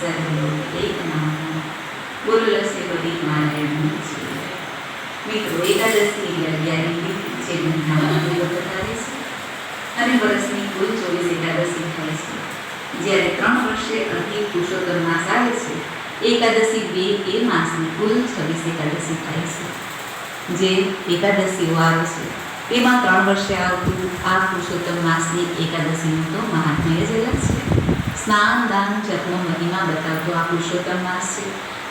સર્વલોક એકનાથ બોલો લસે બધી નારાયણની જય। મિત્રો, એકાદશી અગિયારની જે મહિનામાં બતાવે છે અને વર્ષની કુલ 24 એકાદશી થાય છે। જ્યારે 3 વર્ષે અધિક પુરુષોત્તમ માસ આવે છે, એકાદશી 2 એ માસની કુલ 26 એકાદશી થાય છે। જે એકાદશીઓ આવે છે તેમાં 3 વર્ષે આવતું આ પુરુષોત્તમ માસની એકાદશીનું તો મહાત્મ્ય જ અલગ છે। સ્નાન દાન જપનો મહિમા બતાવતો આ પુરુષોત્તમ માસ છે।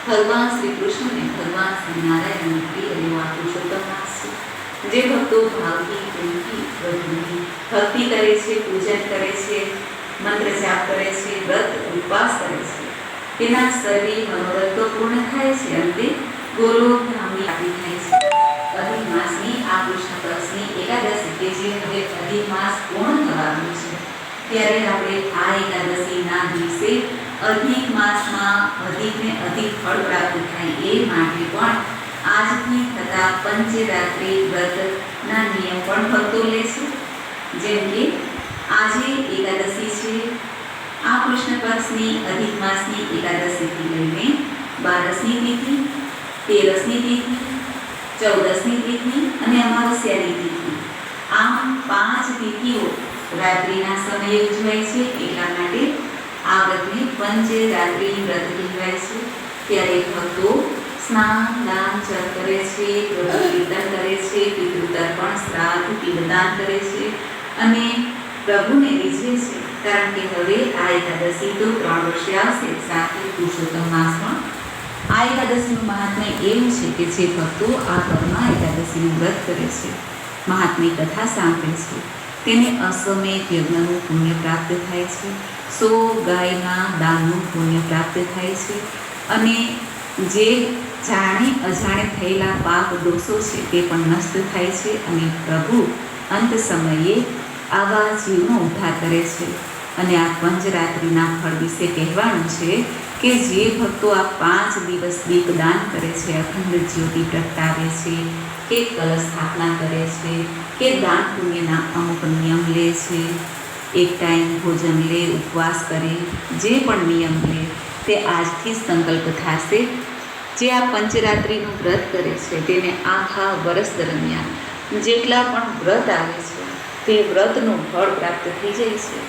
ભગવાન શ્રી કૃષ્ણને ભગવાન શ્રી નારાયણની પ્રિય એવો આ પુરુષોત્તમ માસ છે। જે ભક્તો ભાવથી પ્રેમથી પ્રભુની ભક્તિ કરે છે, પૂજન કરે છે, મંત્ર જાપ કરે છે, વ્રત ઉપવાસ કરે છે, તેના સર્વે મનોરથો પૂર્ણ થાય છે અને તે ગોલોકધામની પ્રાપ્તિ થાય છે। અધિક માસની આ કૃષ્ણ પક્ષની એકાદશી કે જે હવે અધિક માસ પૂર્ણ થવાનું છે, ત્યારે આપણે આ એકાદશીના દિવસે અધિક માસમાં અધિકને અધિક ફળ પ્રાપ્ત થાય એ માટે પણ આજથી થતા પંચરાત્રિ વ્રતના નિયમ પણ ભક્તો લે છે। જેમ કે આજે એકાદશી છે, આ કૃષ્ણ પક્ષની અધિક માસની એકાદશીથી લઈને 12ની તિથિ, 13ની તિથિ, 14ની તિથિ અને અમાવસ્યાની તિથિ, આમ 5 તિથિઓ રાત્રિના સમયે ઉજવાય છે। એટલા માટે આ વ્રતને પંચરાત્રિ વ્રત કહેવાય છે। ત્યારે ભક્તો સ્નાન દાન જપ કરે છે, પ્રભુ કીર્તન કરે છે, પિતૃતર્પણ શ્રાદ્ધ પિંડદાન કરે છે અને પ્રભુને રીઝવે છે, કારણ કે હવે આ એકાદશી તો 3 વર્ષે આવશે, સાથે પુરુષોત્તમ માસ પણ। આ એકાદશીનું મહાત્મ્ય એવું છે કે જે ભક્તો આ પરમાં એકાદશીનું વ્રત કરે છે, મહાત્મ્ય કથા સાંભળે છે, તેને અશ્વમેધ યજ્ઞનું પુણ્ય પ્રાપ્ત થાય છે, 100 ગાયના દાનનું પુણ્ય પ્રાપ્ત થાય છે અને જે જાણે અજાણે થયેલા પાપ દોષો છે તે પણ નષ્ટ થાય છે અને પ્રભુ અંત સમયે આવા જીવનો ઉદ્ધાર કરે છે। અને આ પંચરાત્રિના ફળ વિશે કહેવાનું છે કે જે ભક્તો આ 5 દિવસ દીપદાન કરે છે, અખંડ જ્યોતિ પ્રગટાવે છે, કે કલશ સ્થાપના કરે છે, કે દાન પુણ્યના અમુક નિયમ લે છે, એક ટાઈમ ભોજન લે, ઉપવાસ કરે, જે પણ નિયમ લે તે આજથી સંકલ્પ થશે। જે આ પંચરાત્રિનું વ્રત કરે છે તેને આખા વર્ષ દરમિયાન જેટલા પણ વ્રત આવે છે તે વ્રતનું ફળ પ્રાપ્ત થઈ જાય છે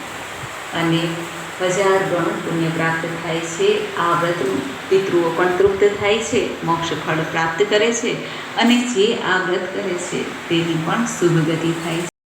અને 1000 ગણું પુણ્ય પ્રાપ્ત થાય છે। આ વ્રતનું પિતૃઓ પણ તૃપ્ત થાય છે, મોક્ષ ફળ પ્રાપ્ત કરે છે અને જે આ વ્રત કરે છે તેની પણ શુભ ગતિ થાય છે।